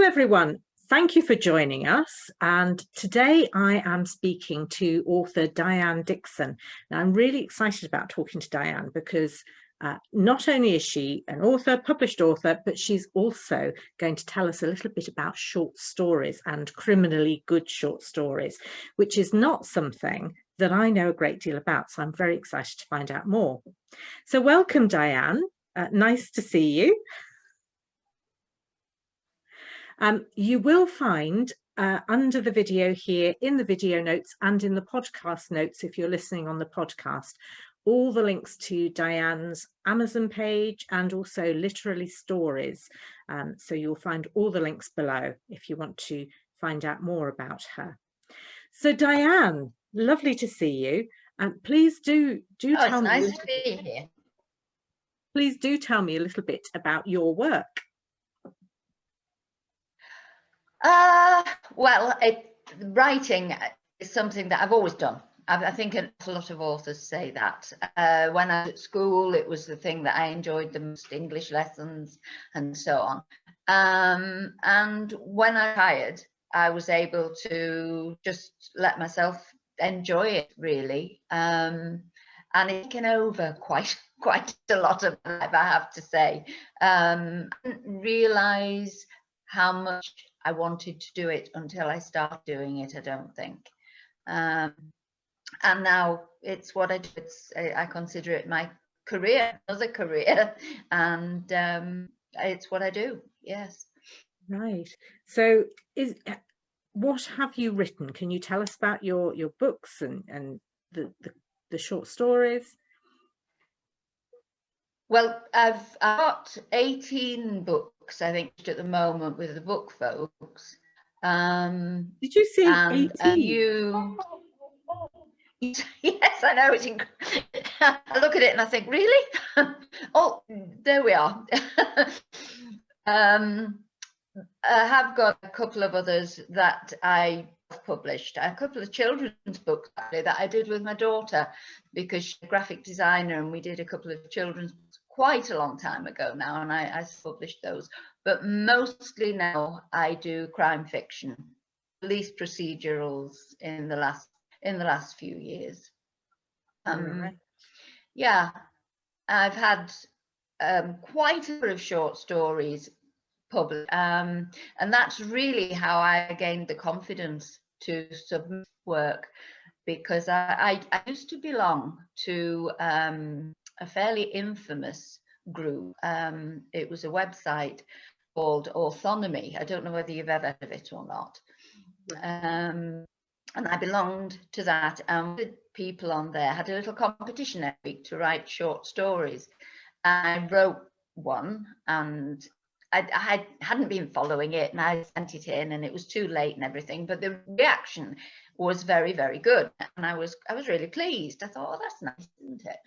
everyone. Thank you for joining us. And today I am speaking to author Diane Dickson. Now, I'm really excited about talking to Diane because not only is she an author, published author, but she's also going to tell us a little bit about short stories and criminally good short stories, which is not something that I know a great deal about. So I'm very excited to find out more. So welcome, Diane. Nice to see you. You will find under the video here, in the video notes and in the podcast notes, if you're listening on the podcast, all the links to Diane's Amazon page and also Literally Stories. So you'll find all the links below if you want to find out more about her. So Diane, lovely to see you. And please do tell me. It's nice to be here. Please do tell me a little bit about your work. Well, writing is something that I've always done. I think a lot of authors say that. When I was at school, it was the thing that I enjoyed the most, English lessons and so on. And when I retired, I was able to just let myself enjoy it, really. And it's taken over quite a lot of my life, I have to say. I didn't realise how much I wanted to do it until I started doing it, I don't think. And now it's what I do. I consider it my career, another career, and it's what I do. Yes. Right. So what have you written? Can you tell us about your books and the short stories? Well, I've got 18 books, I think, at the moment with the book folks. Did you say 18? Yes, I know. I look at it and I think, really? Oh, there we are. I have got a couple of others that I published, a couple of children's books actually that I did with my daughter, because she's a graphic designer, and we did a couple of children's books quite a long time ago now, and I published those. But mostly now I do crime fiction, police procedurals in the last few years. Right. Yeah, I've had quite a number of short stories published, and that's really how I gained the confidence to submit work, because I used to belong to a fairly infamous group. It was a website called Autonomy. I don't know whether you've ever heard of it or not. And I belonged to that, and with people on there had a little competition every week to write short stories. I wrote one, and I hadn't been following it, and I sent it in, and it was too late and everything, but the reaction was very, very good, and I was really pleased. I thought, oh, that's nice, isn't it?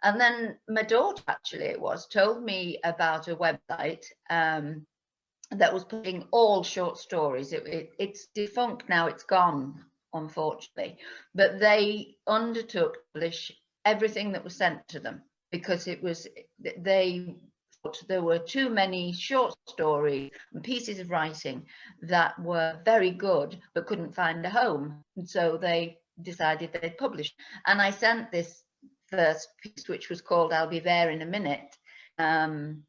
And then my daughter, actually, told me about a website that was putting all short stories. It's defunct now, it's gone, unfortunately, but they undertook to publish everything that was sent to them, because they thought there were too many short stories and pieces of writing that were very good but couldn't find a home, and so they decided they'd publish. And I sent this first piece, which was called I'll Be There in a Minute, and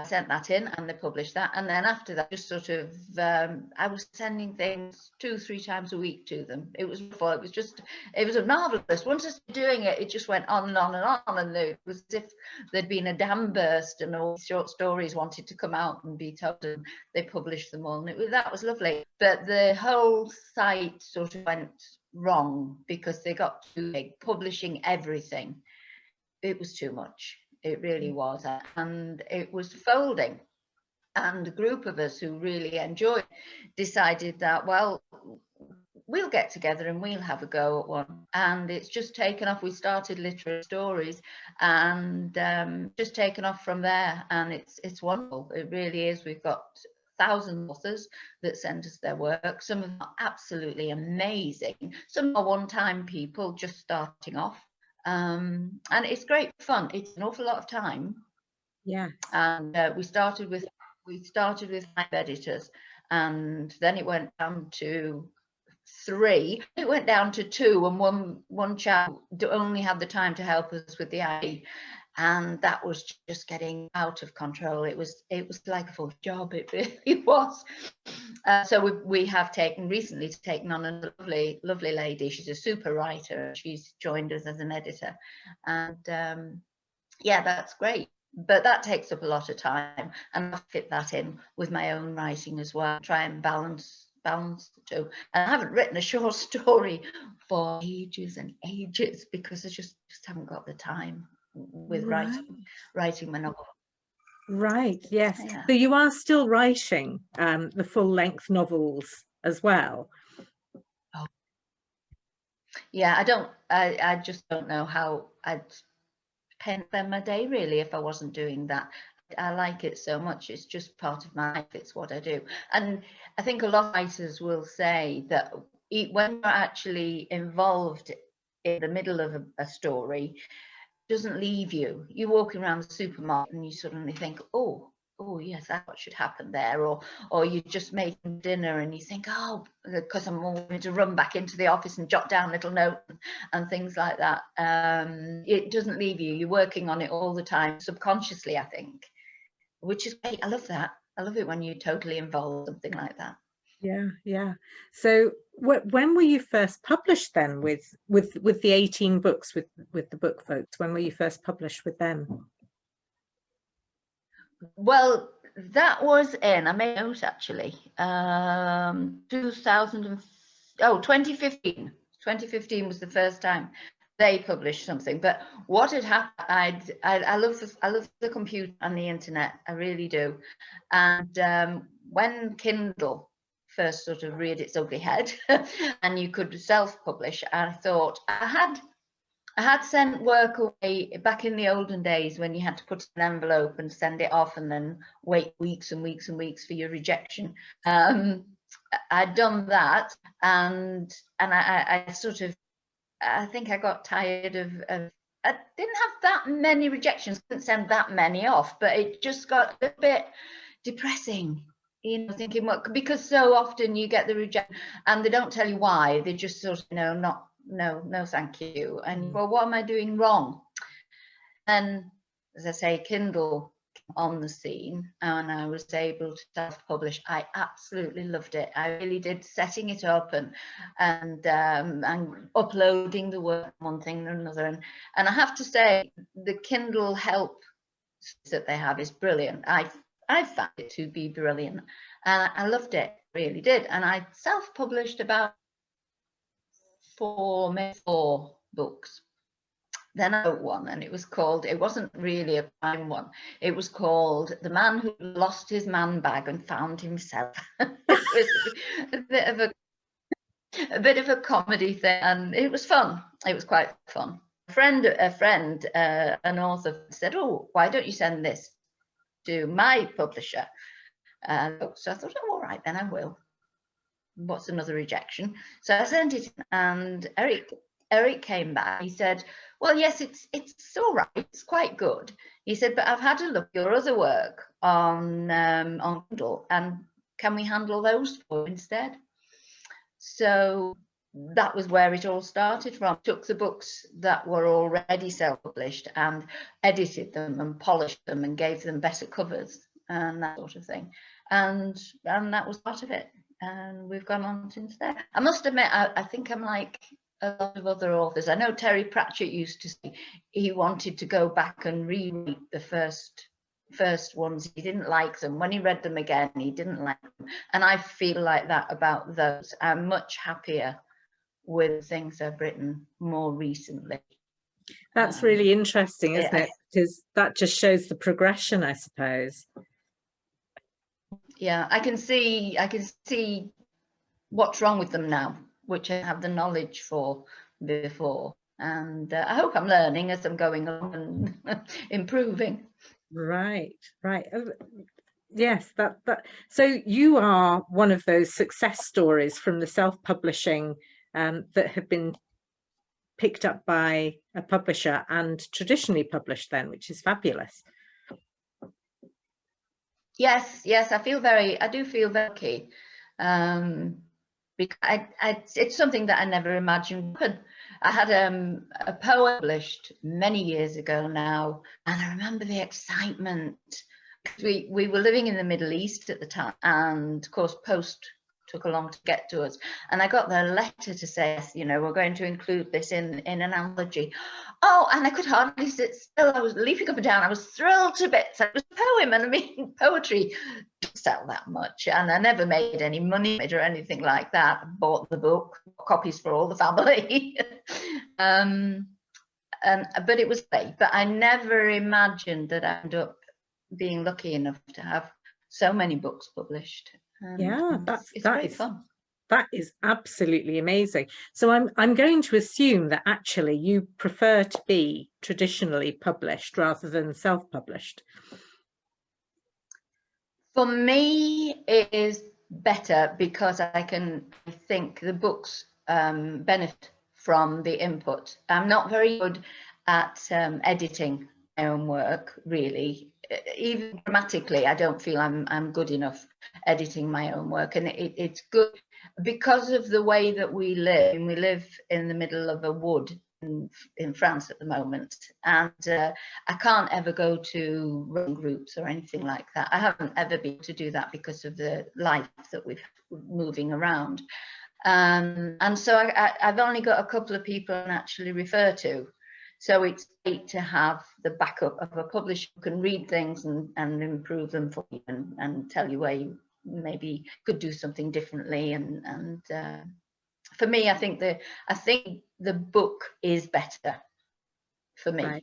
sent that in, and they published that. And then after that, just sort of I was sending things 2-3 times a week to them. It was a marvelous. Once I started doing it, it just went on and on and on, and it was as if there'd been a dam burst and all short stories wanted to come out and be told, and they published them all, and that was lovely. But the whole site sort of went wrong because they got too big, publishing everything. It was too much. It really was, and it was folding. And a group of us who really enjoyed decided that, well, we'll get together and we'll have a go at one. And it's just taken off. We started Literary Stories, and just taken off from there. And it's wonderful. It really is. We've got 1,000 authors that send us their work. Some of them are absolutely amazing. Some are one-time people just starting off. And it's great fun. It's an awful lot of time. Yeah. And we started with we started with 5 editors, and then it went down to 3. It went down to 2, and one chap only had the time to help us with the ID, and that was just getting out of control. It was like a full job. It really was. So we have recently taken on a lovely lady. She's a super writer. She's joined us as an editor, and yeah, that's great. But that takes up a lot of time, and I fit that in with my own writing as well. Try and balance the two. And I haven't written a short story for ages and ages because I just haven't got the time with writing my novel. Right, yes. Yeah. So you are still writing the full-length novels as well? Oh. Yeah, I just don't know how I'd spend my day really if I wasn't doing that. I like it so much. It's just part of my life. It's what I do. And I think a lot of writers will say that when you're actually involved in the middle of a story, it doesn't leave you. You're walking around the supermarket and you suddenly think, oh yes, that's what should happen there. Or you're just making dinner and you think, oh, because I'm going to run back into the office and jot down little notes and things like that. It doesn't leave you. You're working on it all the time, subconsciously, I think, which is great. I love that. I love it when you're totally involved, something like that. Yeah. So when were you first published then with the 18 books with the book folks? When were you first published with them? Well, that was I made a note actually. 2015. 2015 was the first time they published something. But what had happened, I love the computer and the internet. I really do. And when Kindle first sort of reared its ugly head and you could self-publish, I thought I had sent work away back in the olden days when you had to put an envelope and send it off and then wait weeks and weeks and weeks for your rejection. I'd done that, and I sort of, I think I got tired of I didn't have that many rejections, couldn't send that many off, but it just got a bit depressing. Thinking, well, because so often you get the rejection and they don't tell you why. They just sort of, no, thank you. And well, what am I doing wrong? And as I say, Kindle on the scene, and I was able to self-publish. I absolutely loved it. I really did, setting it up and uploading the work, one thing and another. And I have to say, the Kindle help that they have is brilliant. I found it to be brilliant, and I loved it, really did. And I self-published about 4 books. Then I wrote one, and it wasn't really a crime one. It was called The Man Who Lost His Man Bag and Found Himself. It was a bit of a comedy thing, and it was fun. It was quite fun. A friend, an author said, "Oh, why don't you send this to my publisher?" So I thought, oh, all right, then I will. What's another rejection? So I sent it, and Eric came back. He said, well, yes, it's all right. It's quite good. He said, but I've had a look at your other work on Kindle, and can we handle those for you instead? So that was where it all started from. Took the books that were already self-published and edited them and polished them and gave them better covers and that sort of thing. And that was part of it. And we've gone on since then. I must admit, I think I'm like a lot of other authors. I know Terry Pratchett used to say he wanted to go back and reread the first ones. He didn't like them. When he read them again, he didn't like them. And I feel like that about those. I'm much happier with things I've written more recently. That's really interesting, isn't it? Because that just shows the progression, I suppose. Yeah, I can see what's wrong with them now, which I have the knowledge for before. And I hope I'm learning as I'm going on and improving. Right. Yes, that. So you are one of those success stories from the self-publishing that have been picked up by a publisher and traditionally published then, which is fabulous. Yes, I do feel very lucky. Because it's something that I never imagined would happen. I had a poem published many years ago now, and I remember the excitement. We were living in the Middle East at the time, and of course post took a long to get to us, and I got the letter to say, you know, we're going to include this in an anthology. Oh, and I could hardly sit still. I was leaping up and down. I was thrilled to bits. It was a poem, and I mean, poetry doesn't sell that much, and I never made any money or anything like that. I bought the book, copies for all the family. But it was great. But I never imagined that I'd end up being lucky enough to have so many books published. Yeah, It's great fun. That is absolutely amazing. So I'm going to assume that actually you prefer to be traditionally published rather than self-published. For me, it is better because I think the books benefit from the input. I'm not very good at editing my own work, really. Even grammatically, I don't feel I'm good enough editing my own work, and it's good because of the way that we live. We live in the middle of a wood in France at the moment, and I can't ever go to running groups or anything like that. I haven't ever been able to do that because of the life that we're moving around. And so I've only got a couple of people I actually refer to. So it's great to have the backup of a publisher who can read things and improve them for you and tell you where you maybe could do something differently. And for me, I think the book is better for me.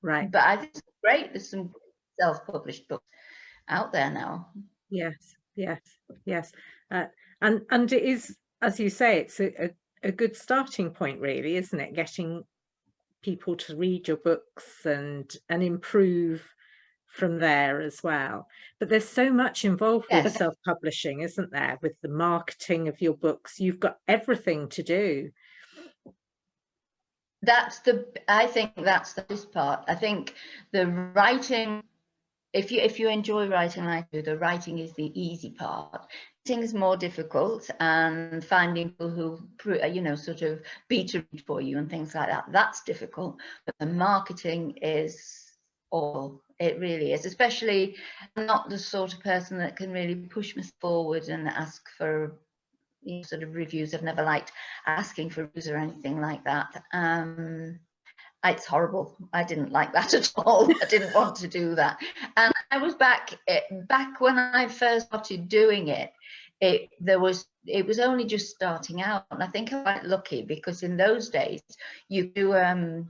Right. But I think it's great. There's some self-published books out there now. Yes. And it is, as you say, it's a good starting point, really, isn't it? Getting people to read your books and improve from there as well. But there's so much involved with self-publishing, isn't there? With the marketing of your books, you've got everything to do. I think that's the best part. I think the writing, if you enjoy writing like I do, the writing is the easy part. Writing is more difficult, and finding people who, you know, sort of be to read for you and things like that, that's difficult. But the marketing is all, it really is. Especially, I'm not the sort of person that can really push me forward and ask for, you know, sort of reviews. I've never liked asking for reviews or anything like that. It's horrible. I didn't like that at all. I didn't want to do that. And I was back when I first started doing it. It was only just starting out, and I think I'm quite lucky because in those days you do a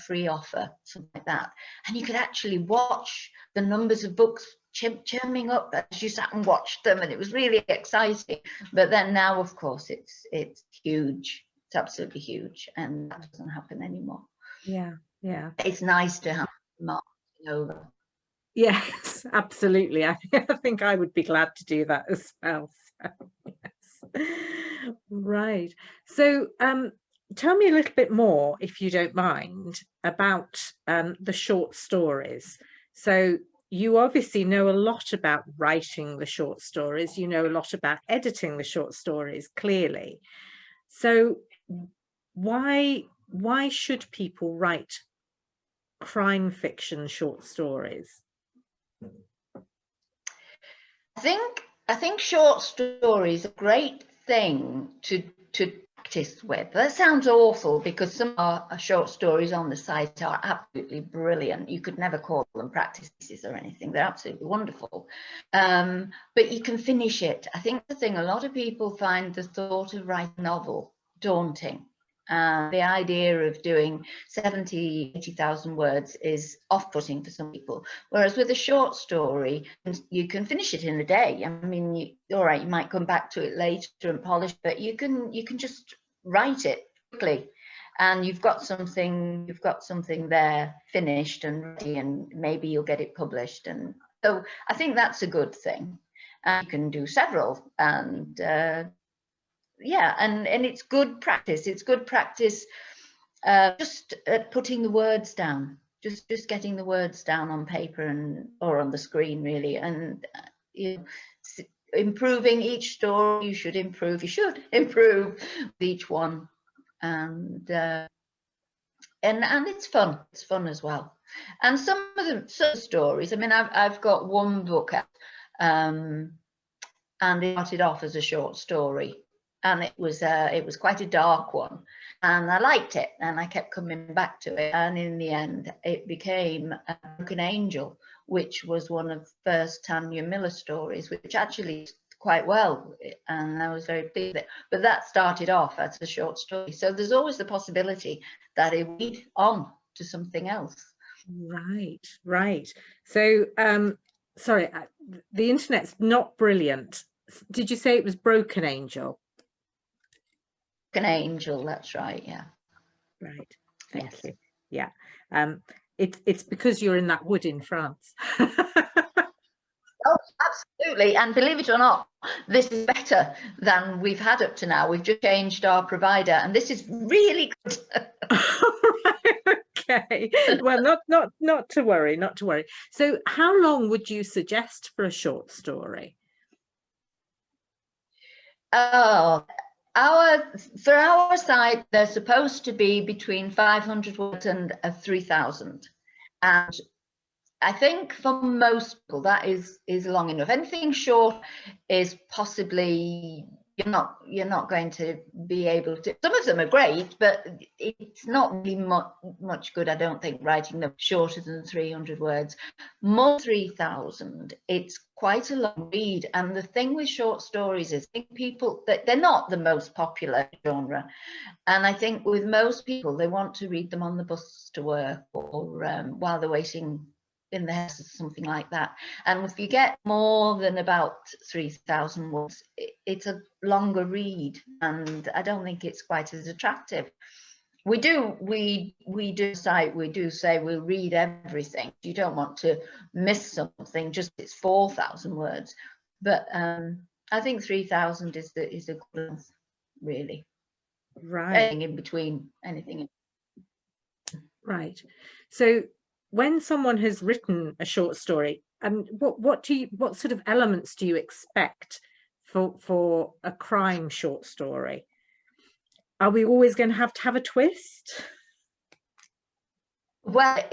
free offer, something like that, and you could actually watch the numbers of books churning up as you sat and watched them, and it was really exciting. But then now, of course, it's huge. It's absolutely huge, and that doesn't happen anymore. Yeah. It's nice to have marketing over. Yes, absolutely. I think I would be glad to do that as well. So, yes. Right. So tell me a little bit more, if you don't mind, about the short stories. So you obviously know a lot about writing the short stories. You know a lot about editing the short stories, clearly. So why should people write crime fiction short stories? I think short stories are a great thing to practice with. That sounds awful because some of our short stories on the site are absolutely brilliant. You could never call them practices or anything. They're absolutely wonderful. But you can finish it. I think the thing, a lot of people find the thought of writing a novel daunting. The idea of doing 70, 80,000 words is off-putting for some people. Whereas with a short story, you can finish it in a day. I mean, all right, you might come back to it later and polish, but you can just write it quickly, and you've got something there finished and ready, and maybe you'll get it published. And so I think that's a good thing. And you can do several, and yeah, and it's good practice. It's good practice just at putting the words down. just getting the words down on paper or on the screen, really, and improving each story. You should improve with each one, and it's fun. It's fun as well. And some stories, I mean, I've got one book out, and it started off as a short story, and it was quite a dark one, and I liked it, and I kept coming back to it, and in the end it became A Broken Angel, which was one of the first Tanya Miller stories, which actually did quite well, and I was very pleased with it. But that started off as a short story, so there's always the possibility that it will lead on to something else. Right. So sorry, the internet's not brilliant. Did you say it was Broken Angel? Broken Angel, that's right. Yeah. Right. Thank you. Yeah. It's because you're in that wood in France. Oh, absolutely. And believe it or not, this is better than we've had up to now. We've just changed our provider, and this is really good. Okay. Well, not to worry, not to worry. So how long would you suggest for a short story? Oh, for our site, they're supposed to be between 500 words and 3,000, and I think for most people that is long enough. Anything short is possibly you're not going to be able to. Some of them are great, but it's not really much good, I don't think, writing them shorter than 300 words. More 3,000, it's quite a long read. And the thing with short stories is, I think people, that they're not the most popular genre, and I think with most people, they want to read them on the bus to work, or while they're waiting in the house or something like that. And if you get more than about 3,000 words, it's a longer read, and I don't think it's quite as attractive. We do say we'll read everything. You don't want to miss something, just it's 4,000 words. But I think 3,000 is a good enough, really. Right. Anything in between, anything. Right. So when someone has written a short story, what sort of elements do you expect for a crime short story? Are we always going to have a twist? Well,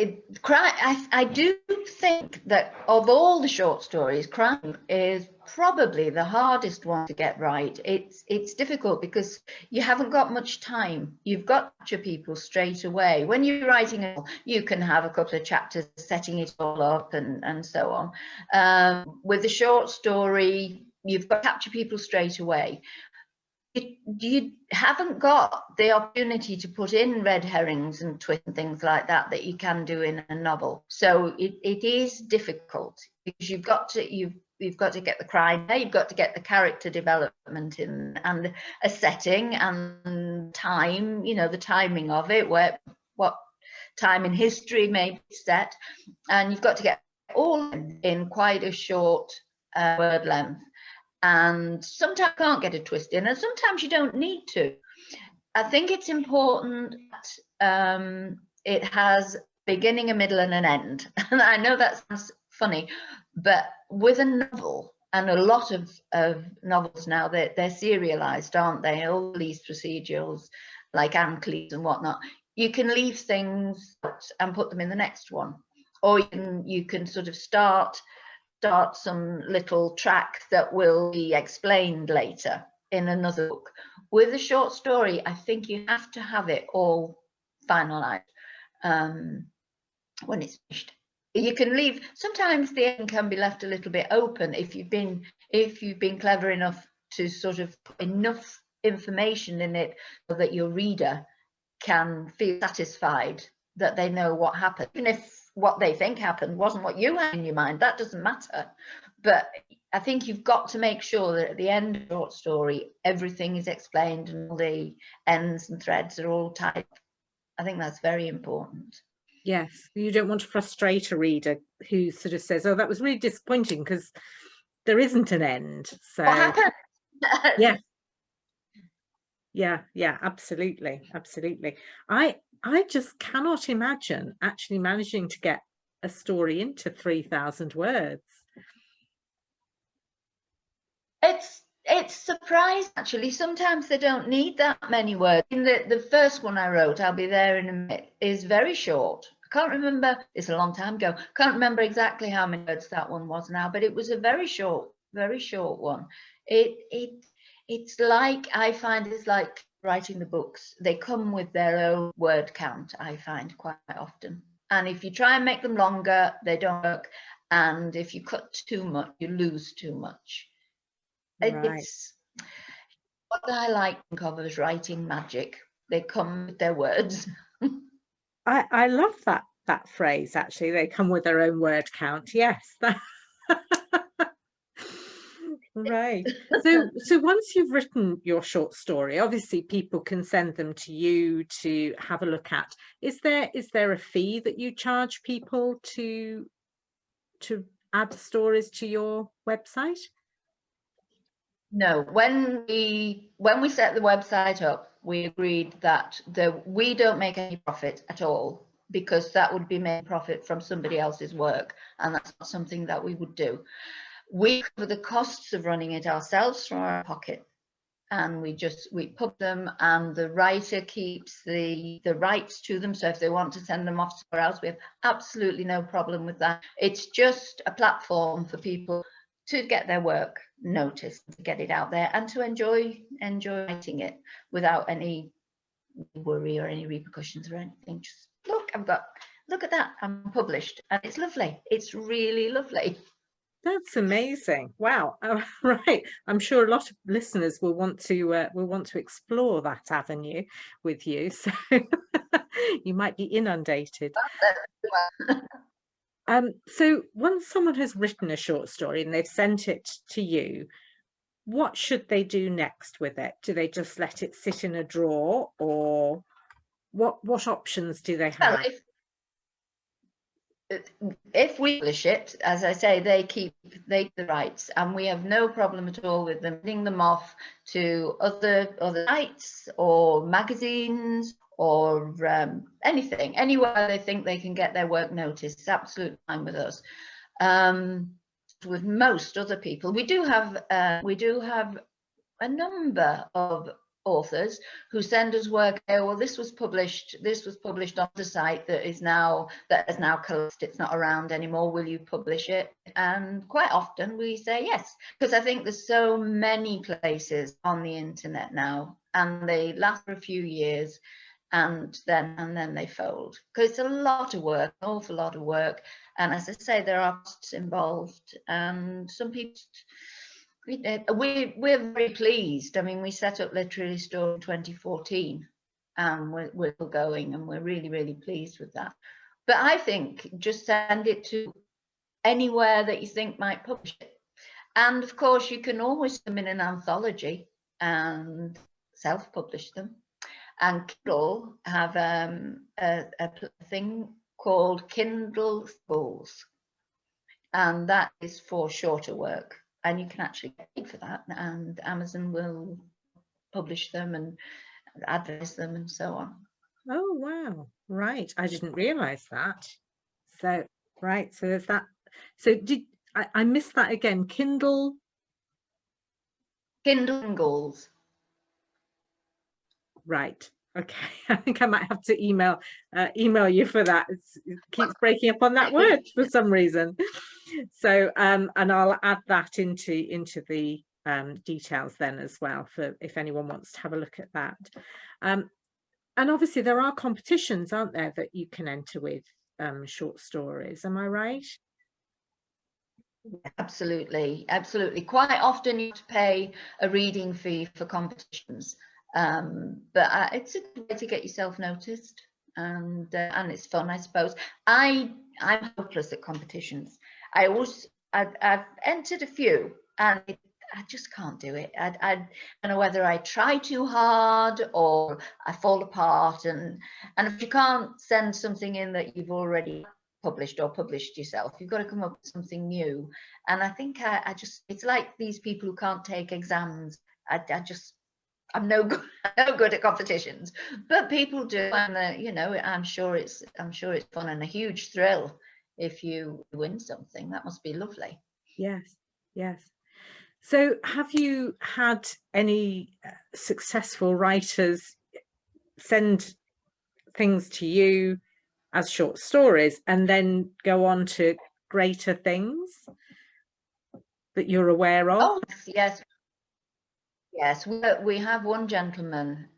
I do think that of all the short stories, crime is probably the hardest one to get right. It's difficult because you haven't got much time. You've got to capture people straight away. When you're writing a novel, you can have a couple of chapters setting it all up and so on. With a short story, you've got to capture people straight away. You haven't got the opportunity to put in red herrings and twists and things like that you can do in a novel. So it is difficult because you've got to get the crime there, you've got to get the character development in, and a setting and time, the timing of it, what time in history may be set, and you've got to get all in quite a short word length. And sometimes you can't get a twist in, and sometimes you don't need to. I think it's important that it has a beginning, a middle, and an end. And I know that sounds funny, but with a novel, and a lot of novels now, they're serialized, aren't they? All these procedurals, like Anne Cleves and whatnot, you can leave things and put them in the next one, or you can sort of start some little track that will be explained later in another book. With a short story, I think you have to have it all finalized when it's finished. You can leave, sometimes the end can be left a little bit open if you've been clever enough to sort of put enough information in it so that your reader can feel satisfied that they know what happened. Even if what they think happened wasn't what you had in your mind, that doesn't matter. But I think you've got to make sure that at the end of the short story, everything is explained and all the ends and threads are all tied. I think that's very important. Yes, you don't want to frustrate a reader who sort of says, oh, that was really disappointing because there isn't an end. So what happened? Yeah, absolutely. I I just cannot imagine actually managing to get a story into 3,000 words. It's surprising actually. Sometimes they don't need that many words. In the first one I wrote, I'll be there in a minute, is very short. I can't remember, it's a long time ago. Can't remember exactly how many words that one was now, but it was a very short one. It's like, I find it's like writing the books. They come with their own word count, I find quite often. And if you try and make them longer, they don't work. And if you cut too much, you lose too much. Right. It's what I like to think of as writing magic. They come with their words. I love that phrase, actually. They come with their own word count. Yes. Right. So once you've written your short story, obviously people can send them to you to have a look at. Is there a fee that you charge people to add stories to your website? No, when we set the website up, we agreed that we don't make any profit at all, because that would be making profit from somebody else's work, and that's not something that we would do. We cover the costs of running it ourselves from our pocket, and we put them, and the writer keeps the rights to them. So if they want to send them off somewhere else, we have absolutely no problem with that. It's just a platform for people to get their work noticed, to get it out there, and to enjoy writing it without any worry or any repercussions or anything. Just look at that, I'm published, and it's lovely. It's really lovely. That's amazing. Wow. Oh, right. I'm sure a lot of listeners will want to explore that avenue with you. So you might be inundated. So once someone has written a short story and they've sent it to you, what should they do next with it? Do they just let it sit in a drawer, or what options do they Well, have? if we publish it, as I say, they keep the rights, and we have no problem at all with them getting them off to other sites or magazines or anything, anywhere they think they can get their work noticed. It's absolutely fine with us. With most other people, we do have a number of authors who send us work. Oh, well, this was published on the site that has now collapsed, it's not around anymore, will you publish it? And quite often we say yes, because I think there's so many places on the internet now, and they last for a few years, and then they fold, because it's a lot of work, an awful lot of work. And as I say, there are costs involved, and some people, we're very pleased. I mean, we set up Literary Store in 2014, and we're going, and we're really, really pleased with that. But I think just send it to anywhere that you think might publish it. And of course, you can always put them in an anthology and self-publish them. And Kindle have a thing called Kindle Schools, and that is for shorter work, and you can actually get paid for that, and Amazon will publish them and advertise them and so on. Oh, wow. Right. I didn't realize that. So, right. So there's that. So I missed that again? Kindle. Kindles. Right. Okay. I think I might have to email you for that. It keeps breaking up on that word for some reason. So and I'll add that into the details then as well, for if anyone wants to have a look at that. And obviously there are competitions, aren't there, that you can enter with short stories. Am I right? Absolutely. Quite often you have to pay a reading fee for competitions, but it's a good way to get yourself noticed, and it's fun, I suppose. I'm hopeless at competitions. I've entered a few, and I just can't do it. I don't know whether I try too hard or I fall apart, and if you can't send something in that you've already published yourself, you've got to come up with something new. And I think I just, it's like these people who can't take exams. I just I'm no good, no good at competitions, but people do, and you know, I'm sure it's fun and a huge thrill if you win something. That must be lovely. Yes, yes. So have you had any successful writers send things to you as short stories and then go on to greater things that you're aware of? Oh yes, yes. We have one gentleman,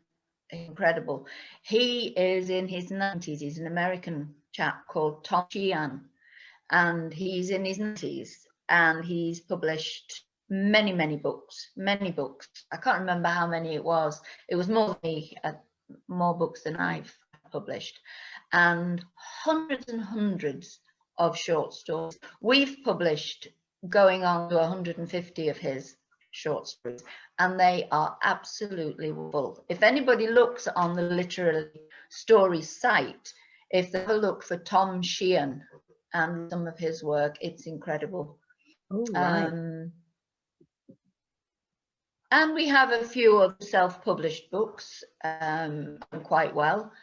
incredible. He is in his 90s. He's an American chap called Tom Sheehan, and he's in his 90s, and he's published many books, many books. I can't remember how many it was. It was more than me, more books than I've published, and hundreds of short stories. We've published going on to 150 of his short stories, and they are absolutely full. If anybody looks on the Literary Stories site, if they have a look for Tom Sheehan and some of his work, it's incredible. Oh, right. And we have a few of self-published books, quite well,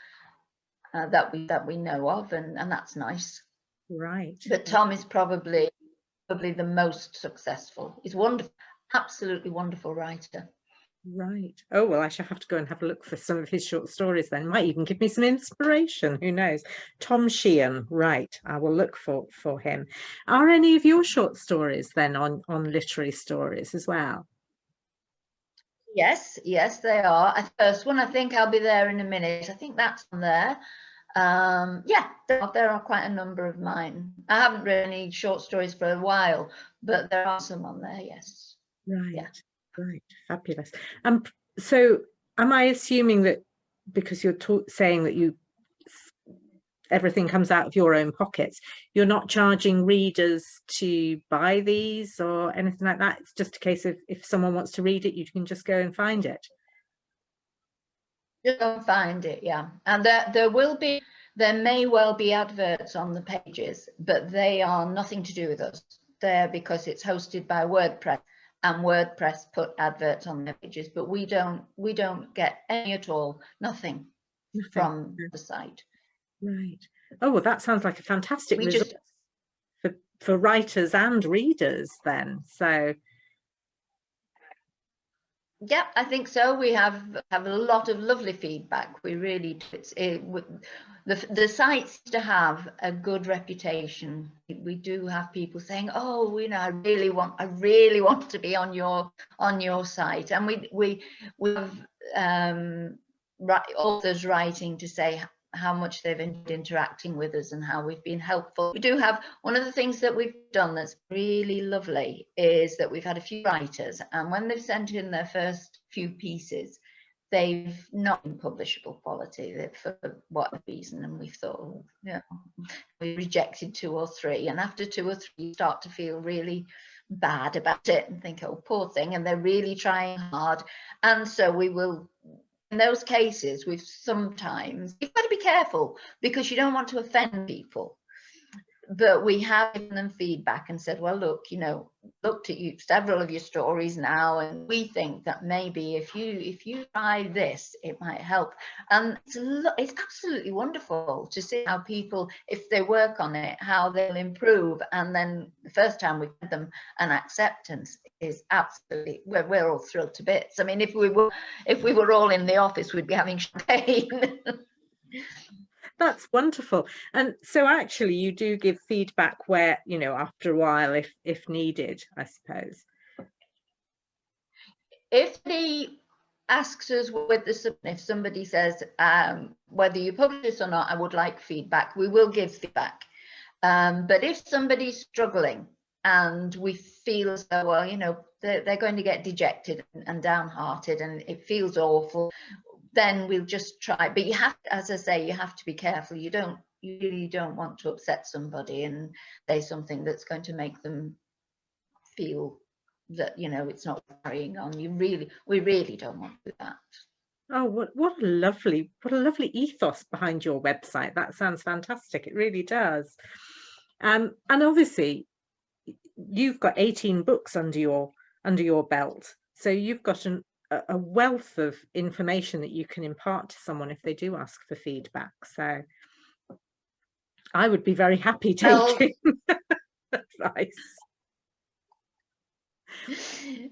that we know of, and that's nice. Right. But Tom is probably the most successful. He's wonderful, absolutely wonderful writer. Right. Oh, well, I shall have to go and have a look for some of his short stories then. Might even give me some inspiration. Who knows? Tom Sheehan. Right. I will look for him. Are any of your short stories then on Literary Stories as well? Yes, they are. The first one, I think I'll be there in a minute. I think that's on there. Yeah, there are quite a number of mine. I haven't written any short stories for a while, but there are some on there, yes. Right. Yeah. Right. Fabulous. So am I assuming that because you're saying that everything comes out of your own pockets, you're not charging readers to buy these or anything like that? It's just a case of if someone wants to read it, you can just go and find it. Just go and find it, yeah. And there may well be adverts on the pages, but they are nothing to do with us. They're because it's hosted by WordPress, and WordPress put adverts on their pages, but we don't get any at all, nothing. From the site. Right. Oh, well, that sounds like a fantastic resource for writers and readers then. So yeah, I think so. We have a lot of lovely feedback. We really, the site seems to have a good reputation. We do have people saying, "Oh, you know, I really want to be on your site," and we have authors writing to say how much they've enjoyed interacting with us and how we've been helpful. We do have one of the things that we've done that's really lovely is that we've had a few writers, and when they've sent in their first few pieces, they've not been publishable quality for whatever reason, and we've thought, oh, yeah, we rejected 2 or 3, and after 2 or 3 you start to feel really bad about it and think, oh, poor thing, and they're really trying hard. And so we will, in those cases, you've got to be careful because you don't want to offend people. But we have given them feedback and said, well, look, you know, looked at several of your stories now, and we think that maybe if you try this, it might help. And it's absolutely wonderful to see how people, if they work on it, how they'll improve. And then the first time we give them an acceptance is absolutely, we're all thrilled to bits. I mean, if we were all in the office, we'd be having champagne. that's wonderful. And so actually you do give feedback where, you know, after a while, if needed, I suppose. If he asks us if somebody says, whether you publish this or not, I would like feedback, we will give feedback. But if somebody's struggling and we feel as though, well, you know, they're going to get dejected and downhearted and it feels awful, then we'll just try. But you have to, as I say, you have to be careful. You really don't want to upset somebody and say something that's going to make them feel that, you know, it's not carrying on. We really don't want to do that. Oh, what a lovely ethos behind your website. That sounds fantastic. It really does. And obviously you've got 18 books under your belt. So you've got a wealth of information that you can impart to someone if they do ask for feedback. So I would be very happy taking advice.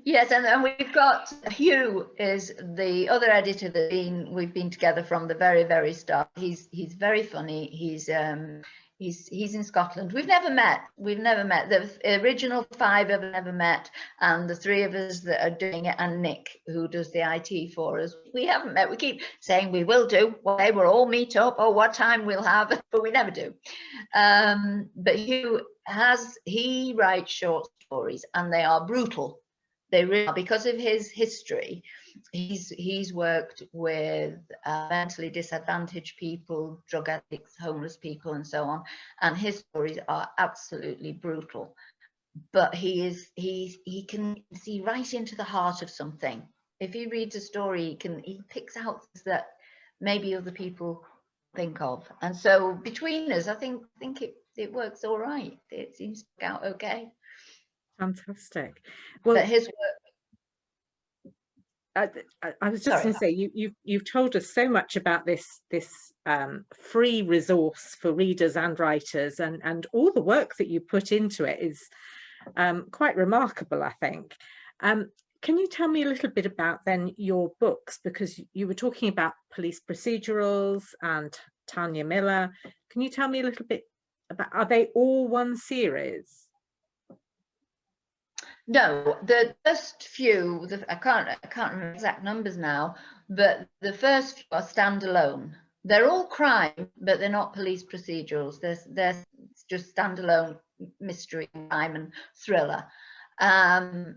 Yes, and we've got Hugh is the other editor that we've been together from the very start. He's very funny. He's in Scotland. We've never met. The original 5 have never met, and the 3 of us that are doing it, and Nick, who does the IT for us, we haven't met. We keep saying we will do. One day we'll all meet up, or what time we'll have, but we never do. But Hugh he writes short stories, and they are brutal. They really are, because of his history. He's worked with mentally disadvantaged people, drug addicts, homeless people, and so on, and his stories are absolutely brutal. But he can see right into the heart of something. If he reads a story, he picks out things that maybe other people think of, and so between us, I think it works all right. It seems to work out okay. Fantastic. Well, but his work. I was just going to say, you've told us so much about this free resource for readers and writers, and all the work that you put into it is quite remarkable, I think. Can you tell me a little bit about then your books, because you were talking about police procedurals and Tanya Miller. Can you tell me a little bit about, are they all one series? No, the first few, I can't remember exact numbers now, but the first few are standalone. They're all crime, but they're not police procedurals. They're just standalone mystery, crime, and thriller. And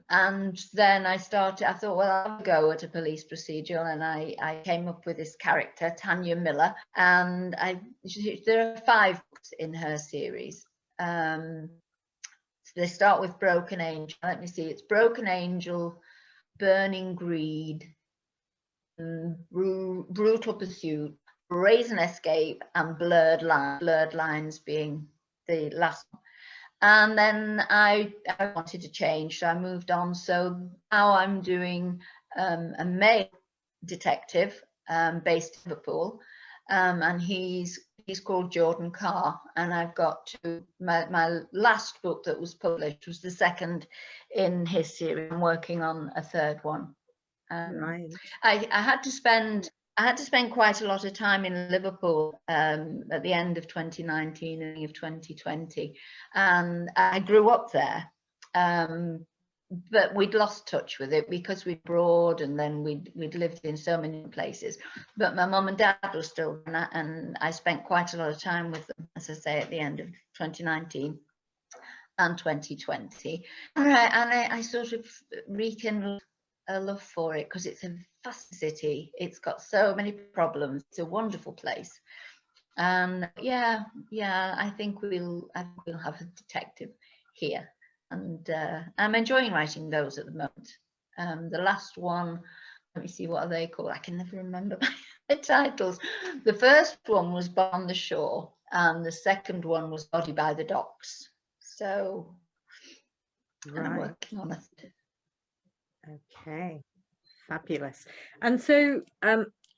then I thought, well, I'll go at a police procedural, and I came up with this character, Tanya Miller, and there are 5 books in her series. They start with Broken Angel. Let me see. It's Broken Angel, Burning Greed, Brutal Pursuit, Brazen Escape, and Blurred Lines. Blurred Lines being the last one. And then I wanted to change, so I moved on. So now I'm doing a male detective based in Liverpool, and he's called Jordan Carr, and I've got my last book that was published was the second in his series. I'm working on a 3rd one. Right. I had to spend quite a lot of time in Liverpool at the end of 2019 and of 2020, and I grew up there. But we'd lost touch with it because we'd abroad, and then we'd lived in so many places. But my mum and dad were still there, and I spent quite a lot of time with them, as I say, at the end of 2019 and 2020. And I sort of rekindled a love for it, because it's a fast city. It's got so many problems. It's a wonderful place. And I think we'll have a detective here. And I'm enjoying writing those at the moment. The last one, let me see, what are they called? I can never remember my titles. The first one was On the Shore, and the second one was Body by the Docks. So, and I'm working on it. Okay, fabulous. And so,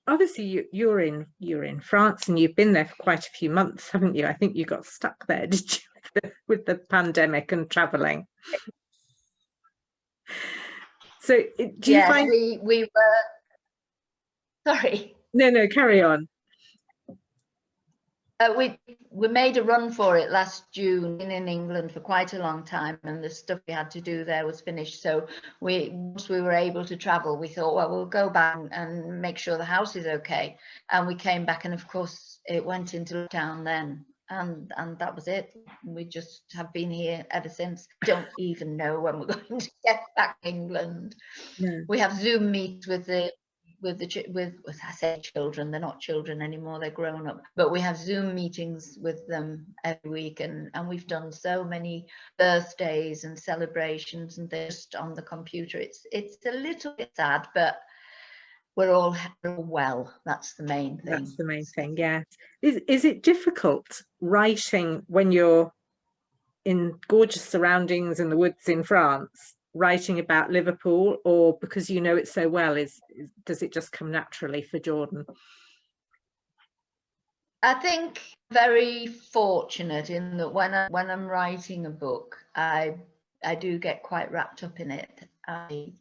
obviously you're in France, and you've been there for quite a few months, haven't you? I think you got stuck there, did you, with the pandemic and traveling? So do you find we were, sorry, no, carry on. We made a run for it last June in England for quite a long time, and the stuff we had to do there was finished. So once we were able to travel, we thought, well, we'll go back and make sure the house is okay. And we came back, and of course it went into lockdown then, and that was it. We just have been here ever since. Don't even know when we're going to get back to England. Yeah. We have Zoom meets with I say children, they're not children anymore, they're grown up, but we have Zoom meetings with them every week, and we've done so many birthdays and celebrations and just on the computer. It's a little bit sad, but we're all well. That's the main thing. That's the main thing. Yeah. Is it difficult writing when you're in gorgeous surroundings in the woods in France? writing about Liverpool, or because you know it so well, does it just come naturally for Jordan? I think very fortunate in that when I'm writing a book, I do get quite wrapped up in it. I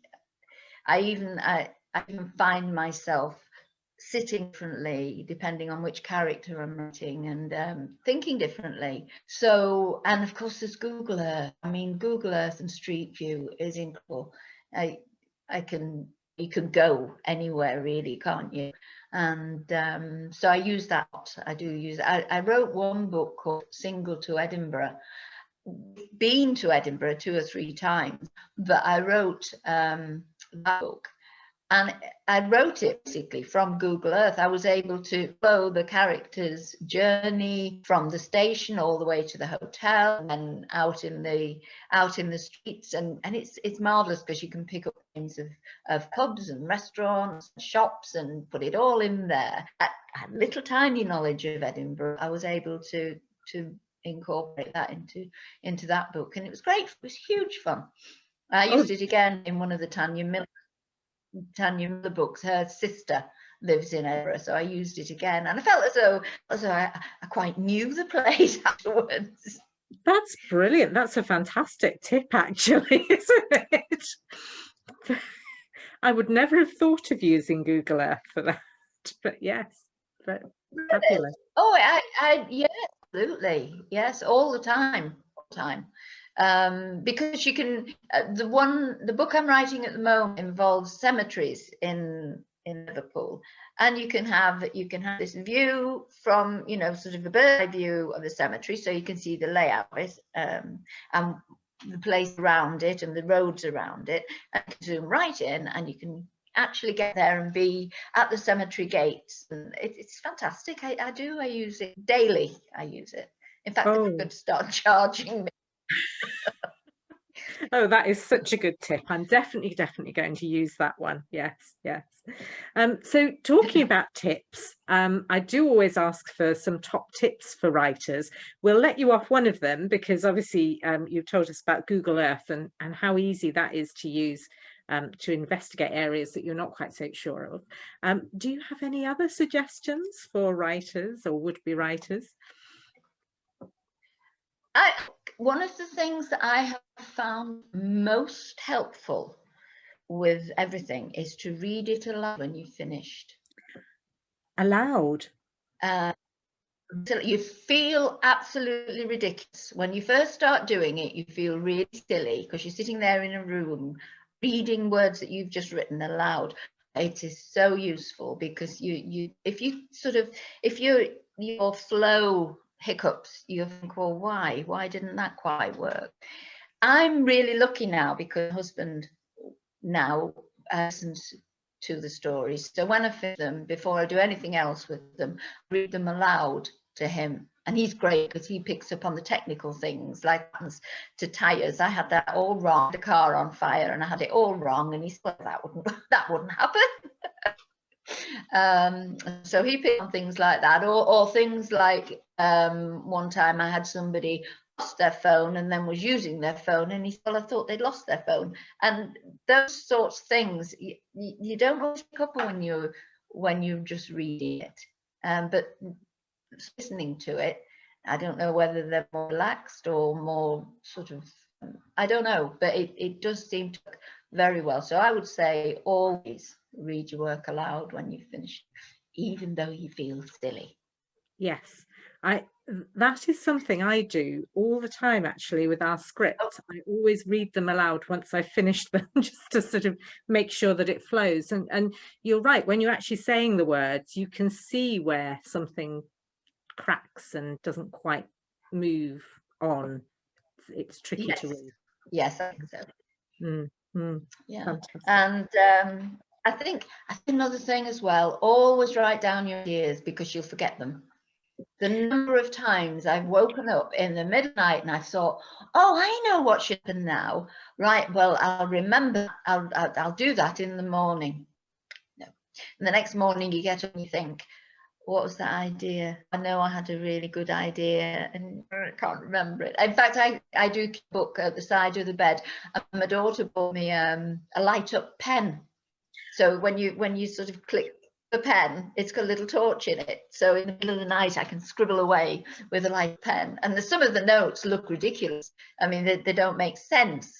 even find myself sitting differently depending on which character I'm writing, and thinking differently. So, and of course there's Google Earth. I mean, Google Earth and Street View is incredible. You can go anywhere really, can't you? And so I use that. I do use it. I wrote one book called Single to Edinburgh. Been to Edinburgh 2 or 3 times, but I wrote that book, and I wrote it basically from Google Earth. I was able to follow the character's journey from the station all the way to the hotel, and then out in the streets, and it's marvelous because you can pick up names of pubs and restaurants and shops and put it all in there. I had little tiny knowledge of Edinburgh. I was able to incorporate that into that book, and it was great. It was huge fun. I used it again in one of the Tanya Miller books. Her sister lives in Edinburgh, so I used it again, and I felt as though I quite knew the place afterwards. That's brilliant. That's a fantastic tip, actually, isn't it? I would never have thought of using Google Earth for that, but yes, but fabulous. Oh, yeah, absolutely, yes, all the time, because you can. The book I'm writing at the moment involves cemeteries in Liverpool, and you can have this view from, sort of a bird's eye view of the cemetery, so you can see the layout of it, and the place around it and the roads around it, and you can zoom right in, and you can actually get there and be at the cemetery gates, and it's fantastic. I use it daily. I use it. In fact, they could start charging me. Oh, that is such a good tip. I'm definitely going to use that one. Yes. So talking about tips, I do always ask for some top tips for writers. We'll let you off one of them because obviously you've told us about Google Earth and how easy that is to use to investigate areas that you're not quite so sure of. Do you have any other suggestions for writers or would-be writers? One of the things that I have found most helpful with everything is to read it aloud when you've finished. Aloud? You feel absolutely ridiculous. When you first start doing it, you feel really silly because you're sitting there in a room reading words that you've just written aloud. It is so useful because if your flow hiccups, you think, well, why didn't that quite work? I'm really lucky now because my husband now listens to the stories, so when I finish them, before I do anything else with them, I read them aloud to him, and he's great because he picks up on the technical things, like to tires. I had that all wrong, the car on fire, and I had it all wrong, and he said, well, that wouldn't happen. So he picked on things like that, or things like one time I had somebody lost their phone and then was using their phone, and he said, well, I thought they'd lost their phone. And those sorts of things you don't always pick up when you're just reading it, but listening to it, I don't know whether they're more relaxed or more sort of, I don't know, but it does seem to work very well. So I would say always read your work aloud when you finish, even though you feel silly. Yes, that is something I do all the time, actually, with our scripts. I always read them aloud once I've finished them, just to sort of make sure that it flows. And you're right, when you're actually saying the words, you can see where something cracks and doesn't quite move on. It's tricky to read. Yes, I think so. Yeah. Fantastic. And I think another thing as well, always write down your ideas because you'll forget them. The number of times I've woken up in the middle of the night and I thought, oh, I know what should happen now. Right, well, I'll remember, I'll do that in the morning. No. And the next morning you get up and you think, what was the idea? I know I had a really good idea and I can't remember it. In fact, I do keep a book at the side of the bed, and my daughter bought me a light up pen. So when you sort of click the pen, it's got a little torch in it. So in the middle of the night, I can scribble away with a light pen. And some of the notes look ridiculous. I mean, they don't make sense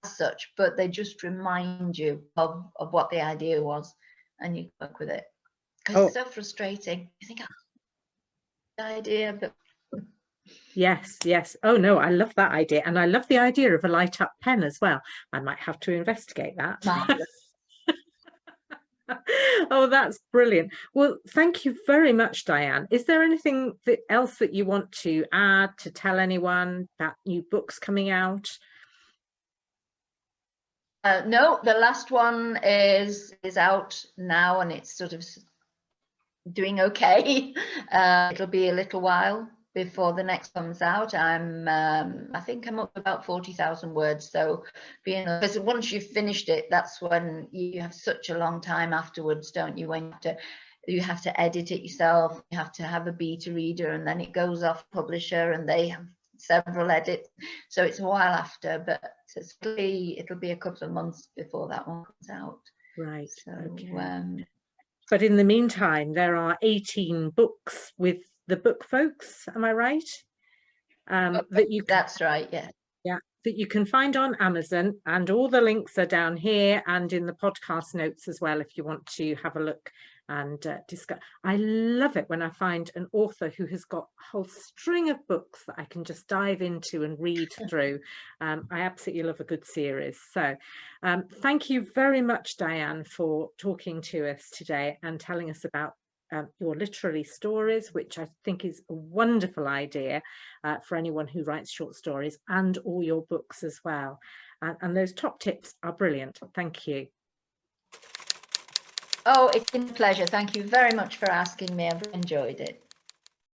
as such, but they just remind you of what the idea was, and you work with it. Because it's so frustrating. You think, oh, the idea, but yes, yes. Oh no, I love that idea, and I love the idea of a light up pen as well. I might have to investigate that. Oh, that's brilliant. Well, thank you very much, Diane. Is there anything else that you want to add, to tell anyone about new books coming out? No, the last one is out now, and it's sort of doing okay. It'll be a little while before the next comes out. I think I'm up to about 40,000 words. So because once you've finished it, that's when you have such a long time afterwards, don't you? When you have to edit it yourself, you have to have a beta reader, and then it goes off publisher, and they have several edits. So it's a while after, but it'll be a couple of months before that one comes out. Right. So, okay. But in the meantime, there are 18 books with the book folks. Am I right? That's right. Yeah. Yeah, that you can find on Amazon, and all the links are down here and in the podcast notes as well, if you want to have a look and discuss. I love it when I find an author who has got a whole string of books that I can just dive into and read through. I absolutely love a good series. So thank you very much, Diane, for talking to us today and telling us about your literary stories, which I think is a wonderful idea for anyone who writes short stories, and all your books as well. And those top tips are brilliant. Thank you. Oh, it's been a pleasure. Thank you very much for asking me. I've enjoyed it.